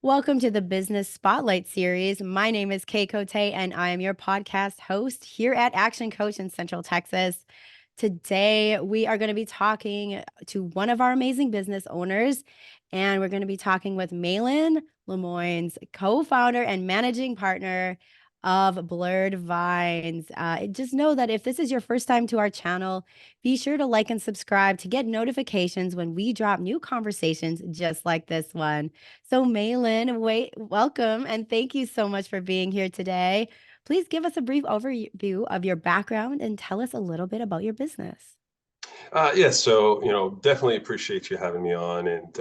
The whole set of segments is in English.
Welcome to the Business Spotlight Series. My name is Kay Cote, and I am your podcast host here at Action Coach in Central Texas. Today, we are going to be talking to one of our amazing business owners, and we're going to be talking with Malon, Lemoins, co-founder and managing partner of Blurred Vines. Just know that if this is your first time to our channel, be sure to like and subscribe to get notifications when we drop new conversations just like this one. So, Malin, welcome, and thank you so much for being here today. Please give us a brief overview of your background and tell us a little bit about your business. Yes, so definitely appreciate you having me on, and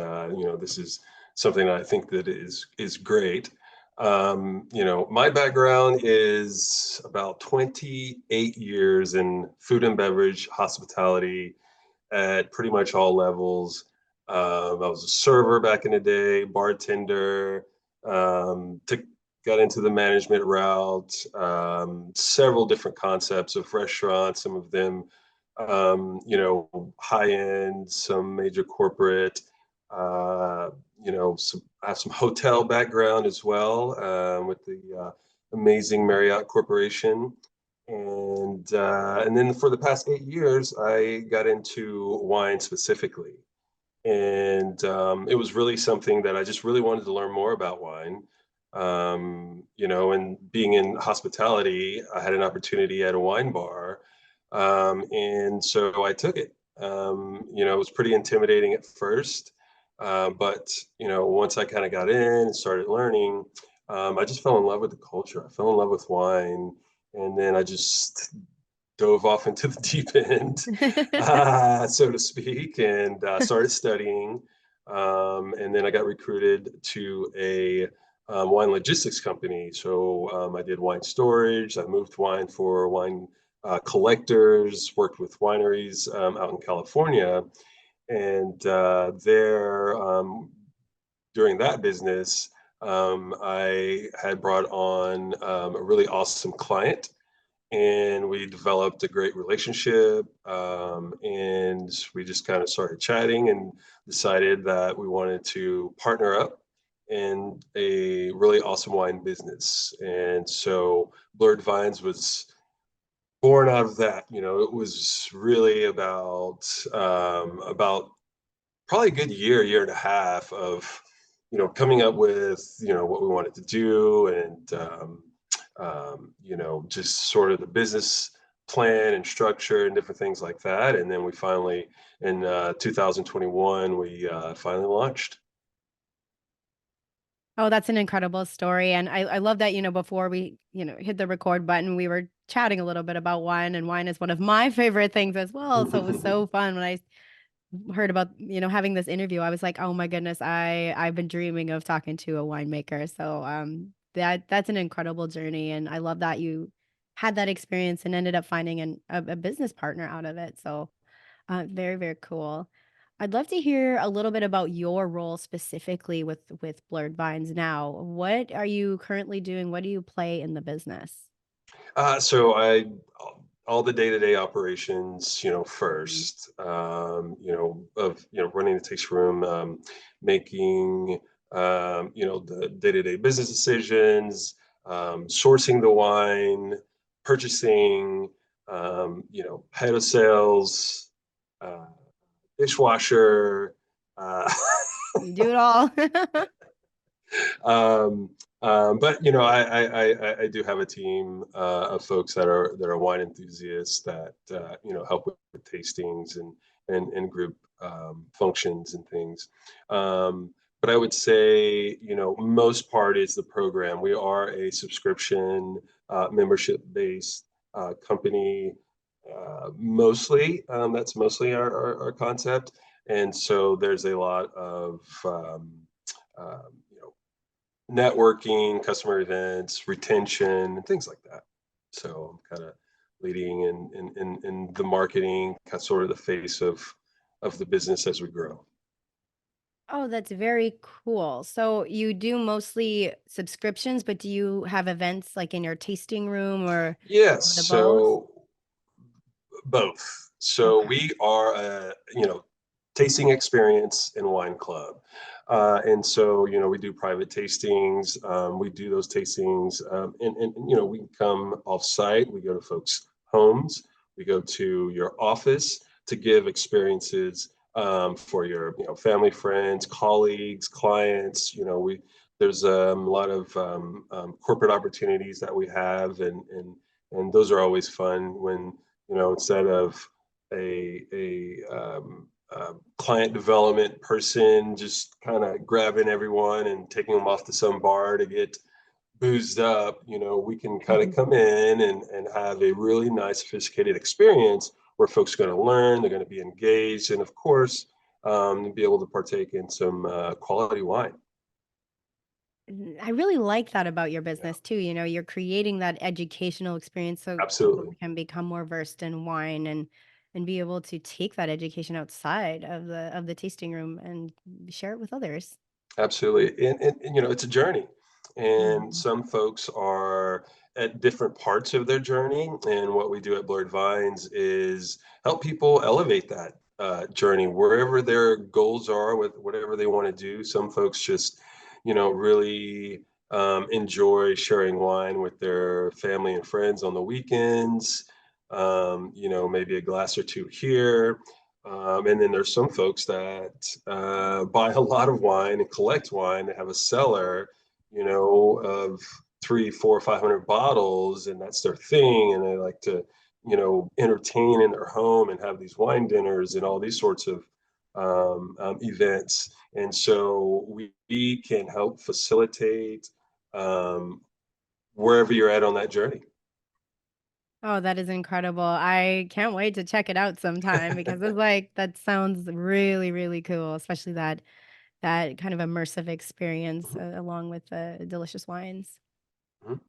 this is something that I think that is great. My background is about 28 years in food and beverage, hospitality at pretty much all levels. I was a server back in the day, bartender, got into the management route, several different concepts of restaurants, some of them high end, some major corporate. I have some hotel background as well with the amazing Marriott Corporation. And then for the past 8 years, I got into wine specifically. And it was really something that I just really wanted to learn more about wine. And being in hospitality, I had an opportunity at a wine bar. And so I took it. It was pretty intimidating at first. But once I kind of got in and started learning, I just fell in love with the culture. I fell in love with wine. And then I just dove off into the deep end, so to speak, and started studying. And then I got recruited to a wine logistics company. So I did wine storage. I moved wine for wine collectors, worked with wineries out in California. And during that business, I had brought on a really awesome client, and we developed a great relationship. And we just kind of started chatting and decided that we wanted to partner up in a really awesome wine business. And so Blurred Vines was born out of that. It was really about probably a good year and a half of coming up with what we wanted to do, and just sort of the business plan and structure and different things like that. And then we finally, in 2021, we finally launched. Oh, that's an incredible story. And I love that, before we, hit the record button, we were chatting a little bit about wine, and wine is one of my favorite things as well. So it was so fun when I heard about, having this interview. I was like, oh my goodness, I've been dreaming of talking to a winemaker. So that's an incredible journey. And I love that you had that experience and ended up finding a business partner out of it. So very, very cool. I'd love to hear a little bit about your role specifically with Blurred Vines now. What are you currently doing? What do you play in the business? So all the day-to-day operations, Mhm. first, of, running the taste room, making, the day-to-day business decisions, sourcing the wine, purchasing, head of sales, uh, dishwasher, uh, You do it all. Um, but I do have a team of folks that are wine enthusiasts that help with tastings and group functions and things. But I would say most part is the program. We are a subscription membership based company. Mostly, that's mostly our concept, and so there's a lot of you know networking, customer events, retention, and things like that. So I'm kind of leading in the marketing, kind of sort of the face of the business as we grow. Oh, that's very cool. So you do mostly subscriptions, but do you have events like in your tasting room or Yes, the both? so both. So Okay. we are, tasting experience and wine club. And so, we do private tastings. We do those tastings, and we come off site. We go to folks' homes. We go to your office to give experiences for your, family, friends, colleagues, clients. There's a lot of corporate opportunities that we have, and those are always fun when, instead of a client development person just kind of grabbing everyone and taking them off to some bar to get boozed up, we can kind of come in and have a really nice, sophisticated experience where folks are going to learn, they're going to be engaged, and of course, be able to partake in some quality wine. I really like that about your Yeah, business too. You're creating that educational experience so people absolutely. can become more versed in wine and be able to take that education outside of the tasting room and share it with others. Absolutely. And it's a journey. And Mhm. some folks are at different parts of their journey. And what we do at Blurred Vines is help people elevate that journey wherever their goals are with whatever they want to do. Some folks just, really enjoy sharing wine with their family and friends on the weekends. Maybe a glass or two here. And then there's some folks that buy a lot of wine and collect wine. They have a cellar, of 3, 4, 500 bottles, and that's their thing. And they like to, entertain in their home and have these wine dinners and all these sorts of events. And so we can help facilitate um, wherever you're at on that journey. Oh, that is incredible. I can't wait to check it out sometime because it's like that sounds really, really cool, especially that kind of immersive experience along with the delicious wines. Mhm.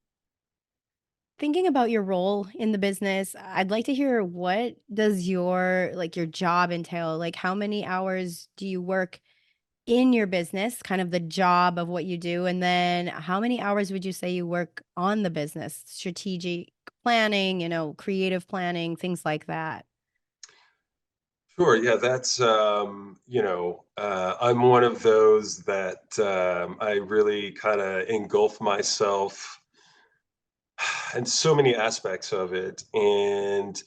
Thinking about your role in the business, I'd like to hear what does your job entail? Like how many hours do you work in your business, kind of the job of what you do, and then how many hours would you say you work on the business, strategic planning, creative planning, things like that? Sure. Yeah, that's I'm one of those that I really kind of engulf myself in so many aspects of it. And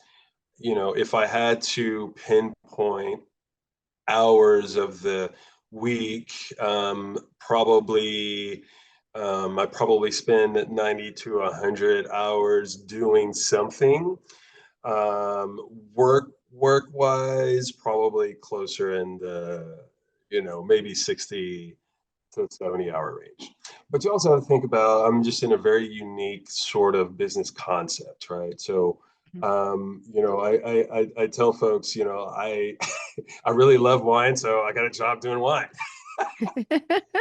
if I had to pinpoint hours of the week, probably I probably spend 90 to 100 hours doing something. Work wise, probably closer in the, maybe 60 to 70-hour range. But you also have to think about, I'm just in a very unique sort of business concept, right? So I tell folks, I really love wine, so I got a job doing wine.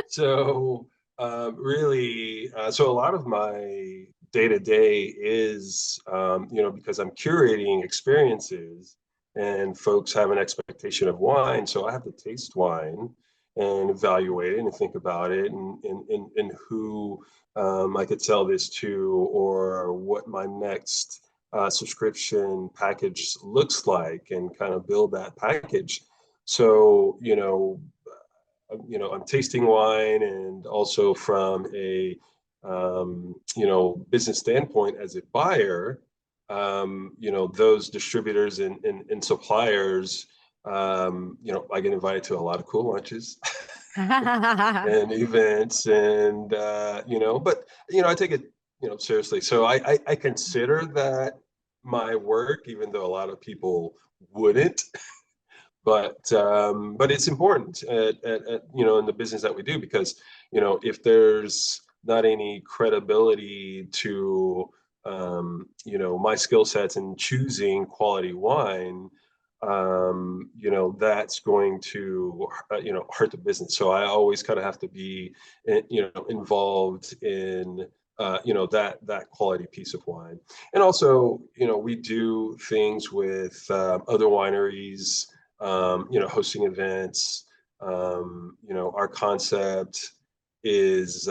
So really, so a lot of my day to day is, because I'm curating experiences and folks have an expectation of wine. So I have to taste wine and evaluate it and think about it and who I could sell this to or what my next subscription package looks like and kind of build that package. So, I'm tasting wine and also from a, business standpoint as a buyer, those distributors and suppliers, I get invited to a lot of cool lunches and events and, but, I take it, seriously. So I consider that my work, even though a lot of people wouldn't, but it's important in the business that we do because if there's not any credibility to my skill sets in choosing quality wine, that's going to hurt the business. So I always kind of have to be involved in that quality piece of wine. And also we do things with other wineries, hosting events. Our concept is,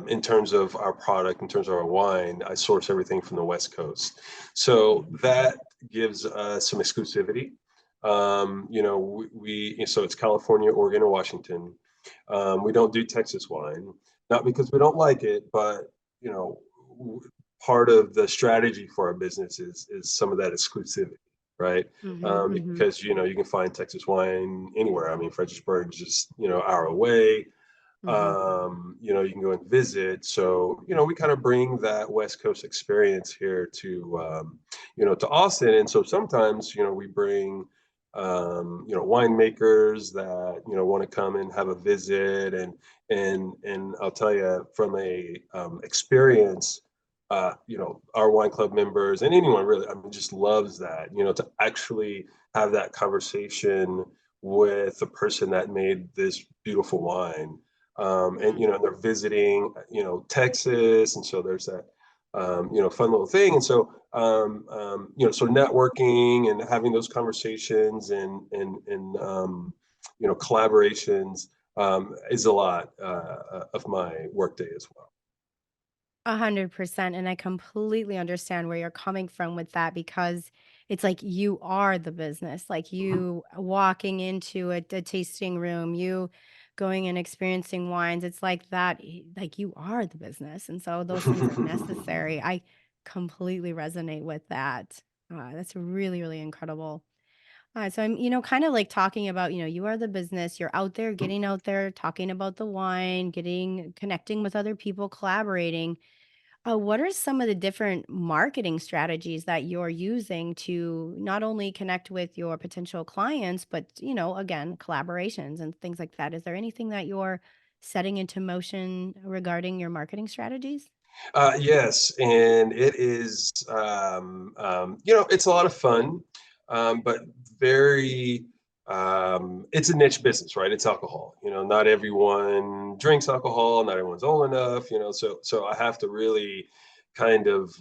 in terms of our product, in terms of our wine, I source everything from the West Coast. So that gives us some exclusivity. So it's California, Oregon, and Washington. We don't do Texas wine, not because we don't like it, but you know, part of the strategy for our business is some of that exclusivity, right? Mhm, mhm, Because you can find Texas wine anywhere. I mean, Fredericksburg is just hour away. mhm. You can go and visit. So, we kind of bring that West Coast experience here to Austin. And so sometimes, we bring, winemakers that, want to come and have a visit. And I'll tell you from a experience, our wine club members and anyone really, I mean, just loves that, to actually have that conversation with the person that made this beautiful wine. And Mm. they're visiting Texas, and so there's that fun little thing. And so so networking and having those conversations and collaborations is a lot of my workday as well. 100%. And I completely understand where you're coming from with that because it's like you are the business. Like Mhm. you walking into a tasting room, you going and experiencing wines. It's like that, like you are the business. And so those things are necessary. I completely resonate with that. That's really, really incredible. So I'm, kind of like talking about, you are the business, you're out there, getting out there, talking about the wine, connecting with other people, collaborating. What are some of the different marketing strategies that you're using to not only connect with your potential clients, but, again, collaborations and things like that? Is there anything that you're setting into motion regarding your marketing strategies? Yes, and it is, it's a lot of fun, but very, it's a niche business, right? It's alcohol. Not everyone drinks alcohol, not everyone's old enough, so I have to really kind of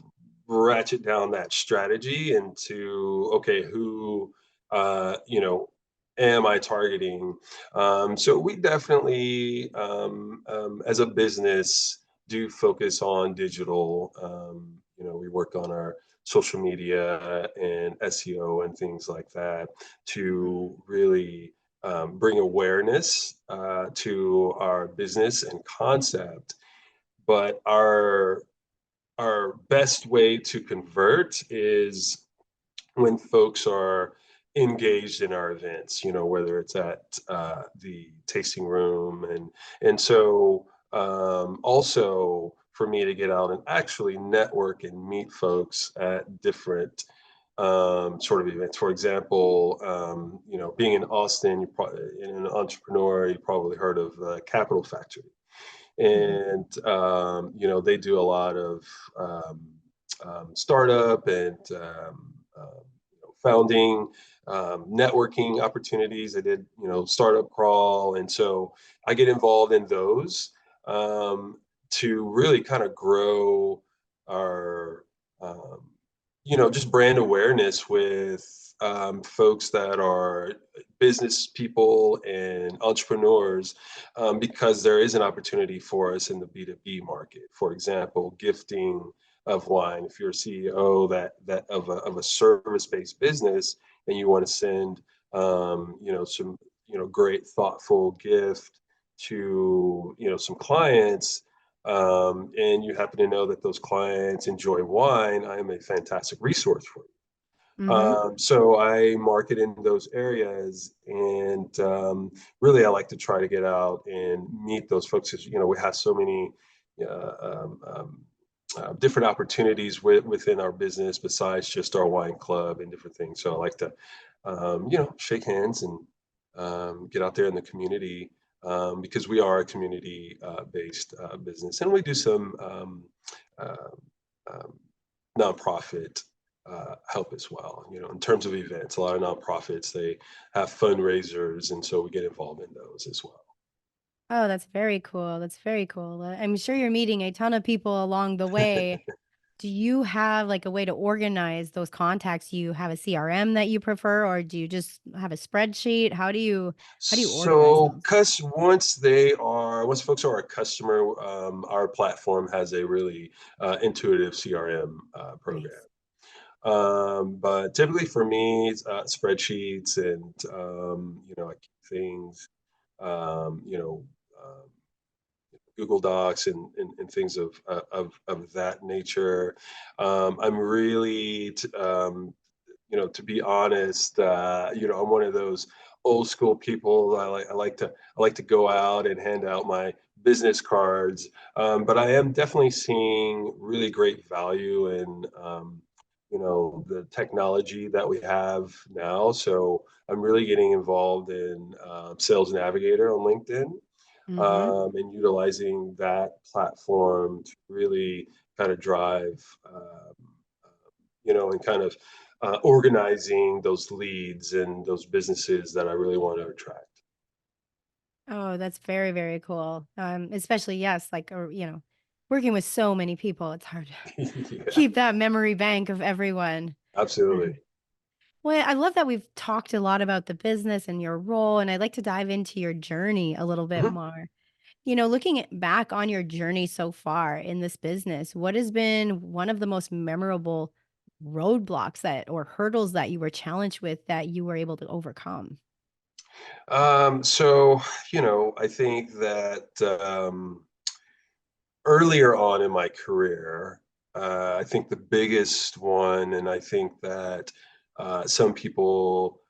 ratchet down that strategy into, okay, who, am I targeting? So we definitely, as a business, do focus on digital. We work on our social media and SEO and things like that to really bring awareness to our business and concept. But our best way to convert is when folks are engaged in our events, whether it's at the tasting room and so also for me to get out and actually network and meet folks at different sort of events. For example, being in Austin, in an entrepreneur, you probably heard of Capital Factory, Mhm, and they do a lot of um, startup and founding, networking opportunities. I did startup crawl, and so I get involved in those to really kind of grow our just brand awareness with folks that are business people and entrepreneurs, because there is an opportunity for us in the B2B market. For example, gifting of wine. If you're a CEO that of a service-based business and you want to send some great thoughtful gift to some clients, and you happen to know that those clients enjoy wine, I am a fantastic resource for you. mhm. So I market in those areas, and really I like to try to get out and meet those folks. Because, we have so many uh, um, um, different opportunities within our business besides just our wine club and different things. So I like to, shake hands and get out there in the community, because we are a community based business, and we do some uh, um, nonprofit help as well. In terms of events, a lot of nonprofits, they have fundraisers, and so we get involved in those as well. Oh, that's very cool. That's very cool. I'm sure you're meeting a ton of people along the way. Do you have like a way to organize those contacts? Do you have a CRM that you prefer, or do you just have a spreadsheet? How do you organize So, those? cause once folks are a customer, our platform has a really intuitive CRM program. Nice. But typically for me, it's, spreadsheets and I keep things, you know, Google Docs and things of that nature. I'm really, to be honest, I'm one of those old school people. I like to go out and hand out my business cards, but I am definitely seeing really great value in the technology that we have now. So I'm really getting involved in Sales Navigator on LinkedIn, Mm-hmm. and utilizing that platform to really kind of drive, and kind of organizing those leads and those businesses that I really want to attract. Oh, that's very, very cool. Especially, yes, like, or, working with so many people, it's hard to Yeah, keep that memory bank of everyone. absolutely. Mhm. Well, I love that we've talked a lot about the business and your role, and I'd like to dive into your journey a little bit Mhm. more. Back on your journey so far in this business, what has been one of the most memorable roadblocks that or hurdles that you were challenged with that you were able to overcome? So, I think that earlier on in my career, I think the biggest one, and I think that some people,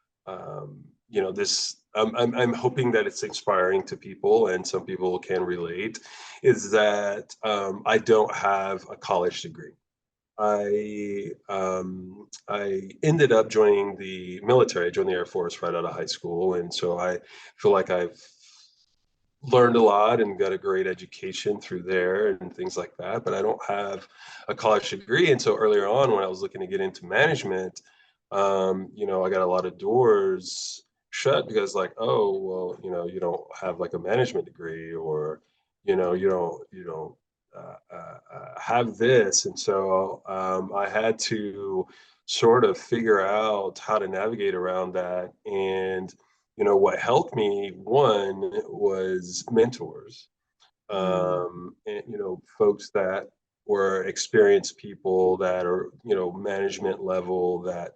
this, I'm hoping that it's inspiring to people and some people can relate, is that I don't have a college degree. I ended up joining the military. I joined the Air Force right out of high school, and so I feel like I've learned a lot and got a great education through there and things like that. But I don't have a college degree, and so earlier on, when I was looking to get into management, I got a lot of doors shut because, like, oh, well, you don't have like a management degree, or you don't have this, and so I had to sort of figure out how to navigate around that. And what helped me, one, was mentors, Mm, and folks that were experienced people that are management level, that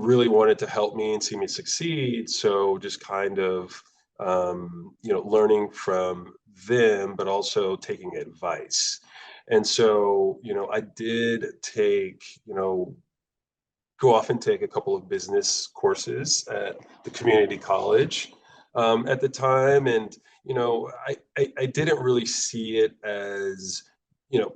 really wanted to help me and see me succeed. So just kind of, learning from them, but also taking advice. And so, I did take, go off and take a couple of business courses at the community college at the time. And, I didn't really see it as,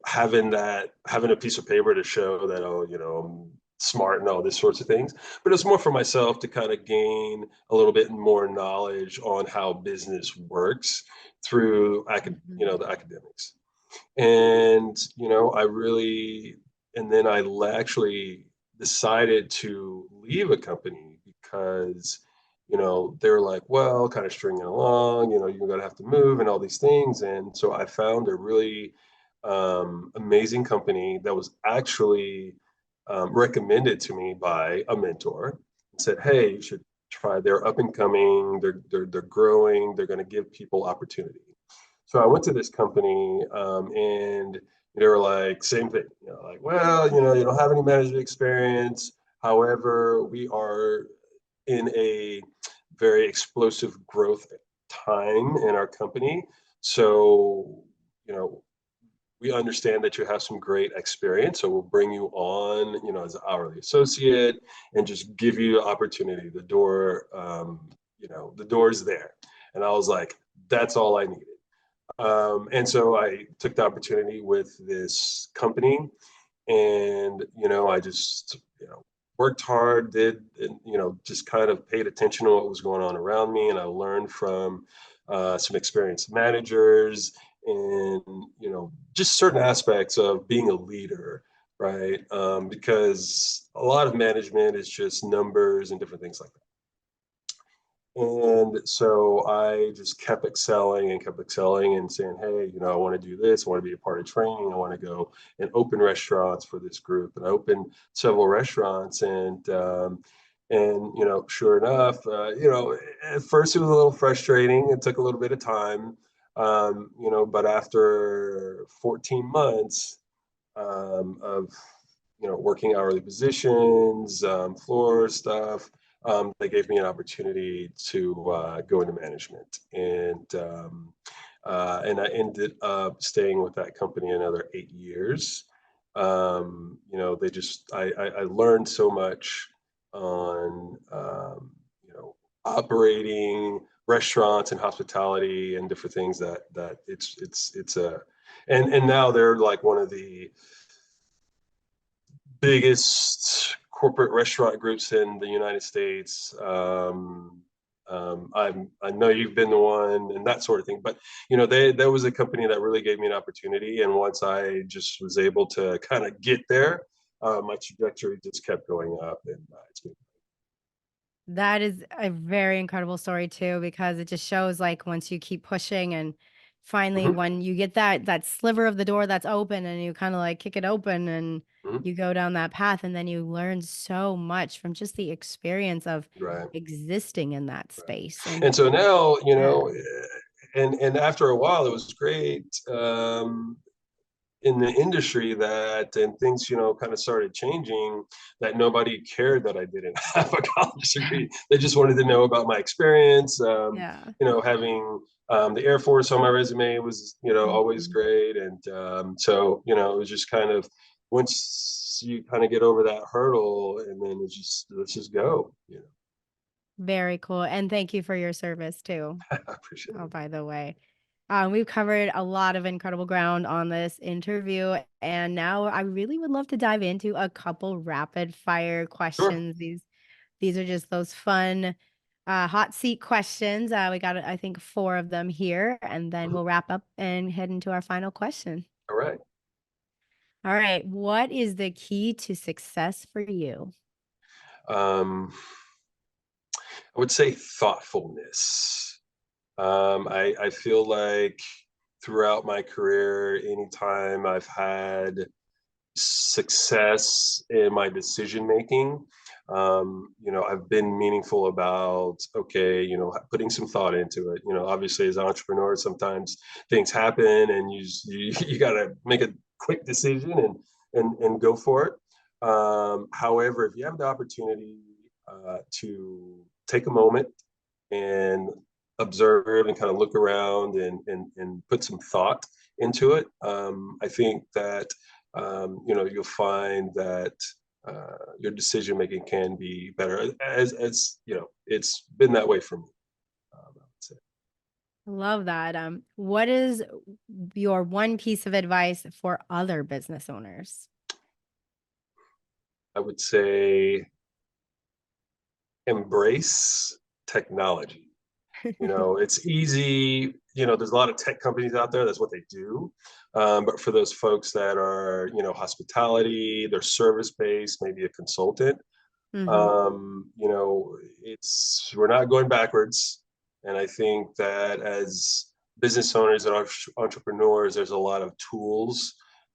having a piece of paper to show that, oh, I'm smart and all these sorts of things. But it's more for myself to kind of gain a little bit more knowledge on how business works through mhm, the academics. And I really, and then actually decided to leave a company because they were like, well, kind of stringing along, you're going to have to move and all these things. And so I found a really amazing company that was actually recommended to me by a mentor, and said, hey, you should try. They're up and coming, they're growing, they're going to give people opportunity. So I went to this company, and they were like, same thing, like, well, you don't have any management experience. However, we are in a very explosive growth time in our company. So, you know, we understand that you have some great experience. So we'll bring you on, as an hourly associate, and just give you the opportunity. The door's there. And I was like, that's all I needed. And so I took the opportunity with this company, and I just worked hard, did, and just kind of paid attention to what was going on around me, and I learned from some experienced managers, and just certain aspects of being a leader, right? Because a lot of management is just numbers and different things like that. And so I just kept excelling and saying, hey, I want to do this. I want to be a part of training. I want to go and open restaurants for this group. And I opened several restaurants. And sure enough, at first it was a little frustrating. It took a little bit of time, but after 14 months of working hourly positions, floor stuff. They gave me an opportunity to go into management, and I ended up staying with that company another 8 years. They just I learned so much on operating restaurants and hospitality and different things that it's a and now they're like one of the biggest corporate restaurant groups in the United States. I know you've been the one and that sort of thing, but there was a company that really gave me an opportunity, and once I just was able to kind of get there, my trajectory just kept going up, and it's been. That is a very incredible story too, because it just shows like once you keep pushing and finally Mhm, when you get that sliver of the door that's open and you kind of like kick it open and mhm, you go down that path and then you learn so much from just the experience of right, existing in that right. space. And And so now, yeah, and after a while, it was great. In the industry that and things kind of started changing, that nobody cared that I didn't have a college degree. They just wanted to know about my experience. yeah. Having the Air Force on my resume was always Mhm. great, and so it was just kind of, once you kind of get over that hurdle, and then it's just, let's just go. Very cool. And thank you for your service too. I appreciate Oh, it. by the way. We've covered a lot of incredible ground on this interview, and now I really would love to dive into a couple rapid fire Sure. questions. These are just those fun hot seat questions. We got I think four of them here, and then Mhm. we'll wrap up and head into our final question. All right. All right, what is the key to success for you? um, I would say thoughtfulness. I feel like throughout my career, anytime I've had success in my decision making, I've been meaningful about, okay, putting some thought into it. Obviously, as entrepreneurs, sometimes things happen, and you got to make a quick decision and go for it. However, if you have the opportunity to take a moment and observe and kind of look around and put some thought into it, I think that you'll find that your decision making can be better. As it's been that way for me. I would say. Love that. What is your one piece of advice for other business owners? I would say embrace technology. It's easy. There's a lot of tech companies out there. That's what they do. But for those folks that are, hospitality, they're service based, maybe a consultant, Hmm. it's we're not going backwards. And I think that as business owners and entrepreneurs, there's a lot of tools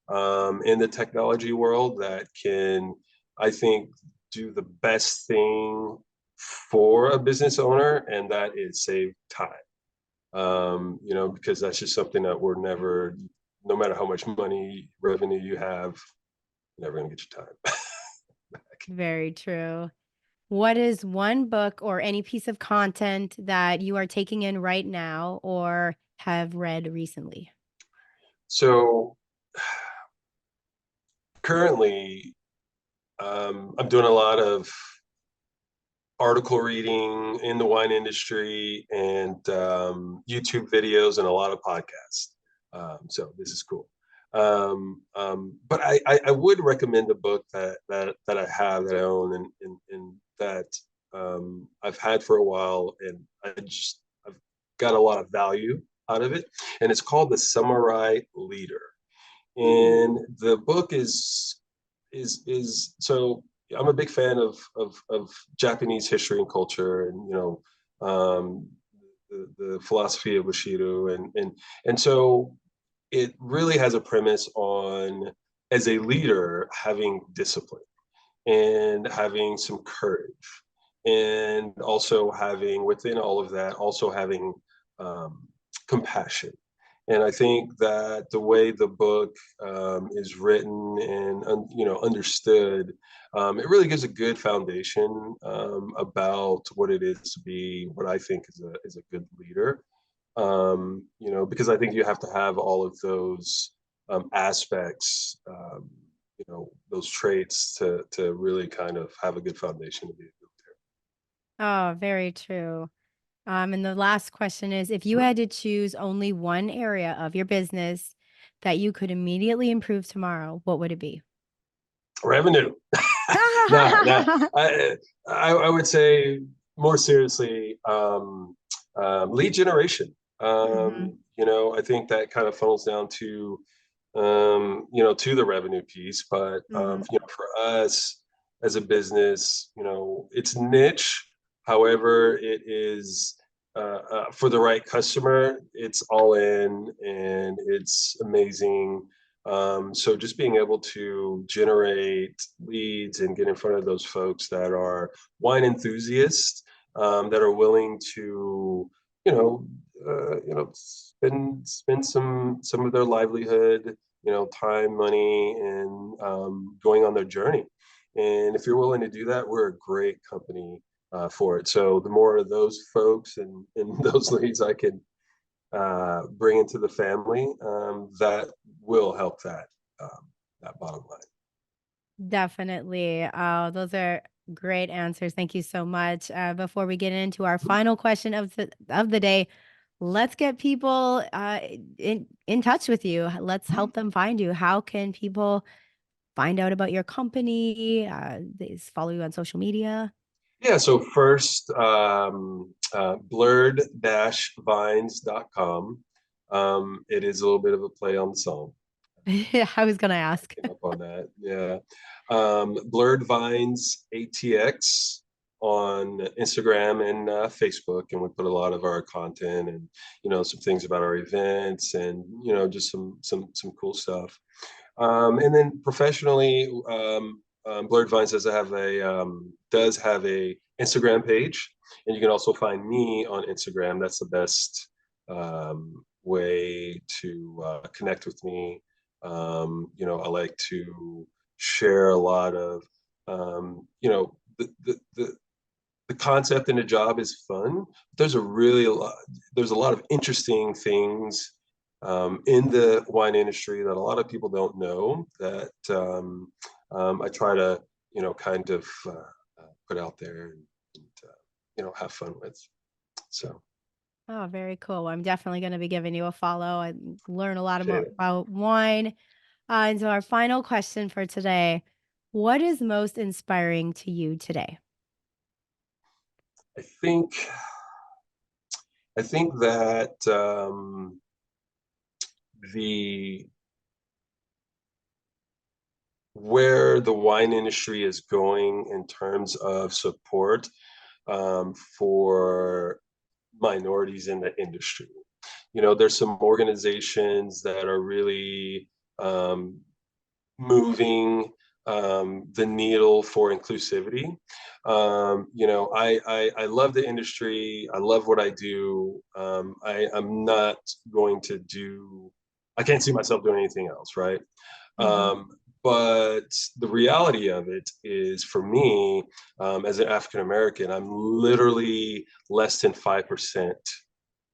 in the technology world that can, I think, do the best thing for a business owner, and that is save time. Because that's just something that we're never, no matter how much money revenue you have, never gonna get your time back. Very true. What is one book or any piece of content that you are taking in right now or have read recently? So currently, I'm doing a lot of article reading in the wine industry, and YouTube videos, and a lot of podcasts. So this is cool. But I would recommend a book that I have, that I own, and that I've had for a while, and I've got a lot of value out of it. And it's called The Samurai Leader. And the book is so, I'm a big fan of Japanese history and culture, and the philosophy of Bushido, and so it really has a premise on, as a leader, having discipline and having some courage, and also having, within all of that, also having um, compassion, And I think that the way the book is written and understood, it really gives a good foundation about what it is to be what I think is a good leader. Because I think you have to have all of those aspects, those traits to really kind of have a good foundation to be a good Oh, very true. And the last question is, if you leader. had to choose only one area of your business that you could immediately improve tomorrow, what would it be? Revenue. No, no. I would say more seriously, lead generation. Mhm, I think that kind of funnels down to the revenue piece. But mhm, for us as a business, it's niche. However, it is for the right customer, it's all in and it's amazing. So just being able to generate leads and get in front of those folks that are wine enthusiasts, that are willing to, you know, spend some of their livelihood, time, money, and going on their journey. And if you're willing to do that, we're a great company for it. So the more of those folks and those leads I can bring into the family, that will help that bottom line. definitely. Oh, those are great answers. Thank you so much. Before we get into our final question of the day, let's get people in touch with you. Let's help them find you. How can people find out about your company? They follow you on social media. Yeah, so first, blurred-vines.com. It is a little bit of a play on the song. Yeah, I was gonna ask. Came up on that. Yeah. Blurred Vines ATX on Instagram and Facebook, and we put a lot of our content and some things about our events and just some cool stuff. And then professionally, Blurred Vines does have a Instagram page, and you can also find me on Instagram. That's the best way to connect with me. I like to share a lot of, the concept in a job is fun. There's a lot of interesting things in the wine industry that a lot of people don't know that I try to, kind of put out there and have fun with. So Oh, very cool. I'm definitely going to be giving you a follow and learn a lot more appreciate it. about wine. And so, our final question for today: what is most inspiring to you today? I think I think that the where the wine industry is going in terms of support for minorities in the industry. There's some organizations that are really um, moving the needle for inclusivity. I love the industry. I love what I do. I'm not going to do. I can't see myself doing anything else, right? Mhm. Um, but the reality of it is, for me, as an African American, I'm literally less than 5%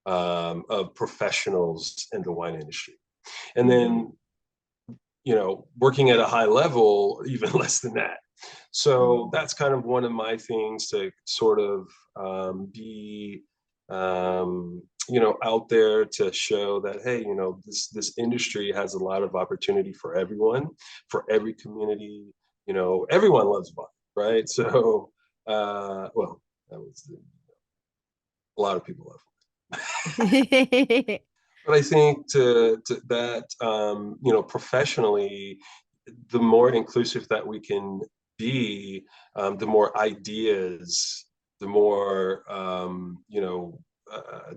of professionals in the wine industry. And Mhm. then, working at a high level, even less than that. So Mhm. that's kind of one of my things to sort of be, out there to show that, hey, this industry has a lot of opportunity for everyone, for every community. Everyone loves wine, right? So, well, that was a lot of people love. But I think to that, professionally, the more inclusive that we can be, the more ideas, the more,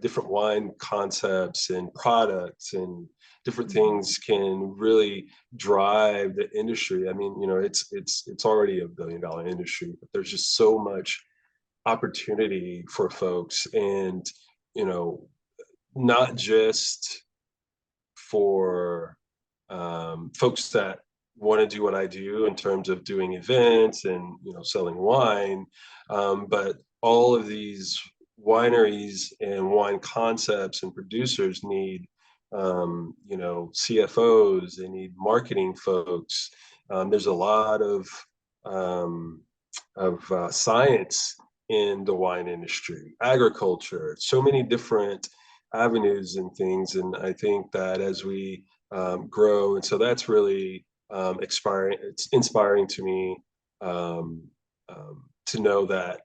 different wine concepts and products and different Mhm. things can really drive the industry. I mean, it's already $1 billion industry, but there's just so much opportunity for folks, and you know not just for folks that want to do what I do in terms of doing events and selling wine, but all of these wineries and wine concepts and producers need CFOs. They need marketing folks. There's a lot um, of science in the wine industry, agriculture, so many different avenues and things. And I think that as we grow, and so that's really inspiring. It's inspiring to me um, to know that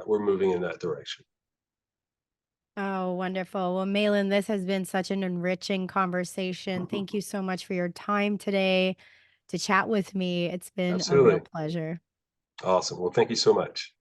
we're moving in that direction. Oh, wonderful. Well, Malin, this has been such an enriching conversation. Thank you so much for your time today to chat with me. It's been a real Absolutely. pleasure. Awesome. Well, thank you so much.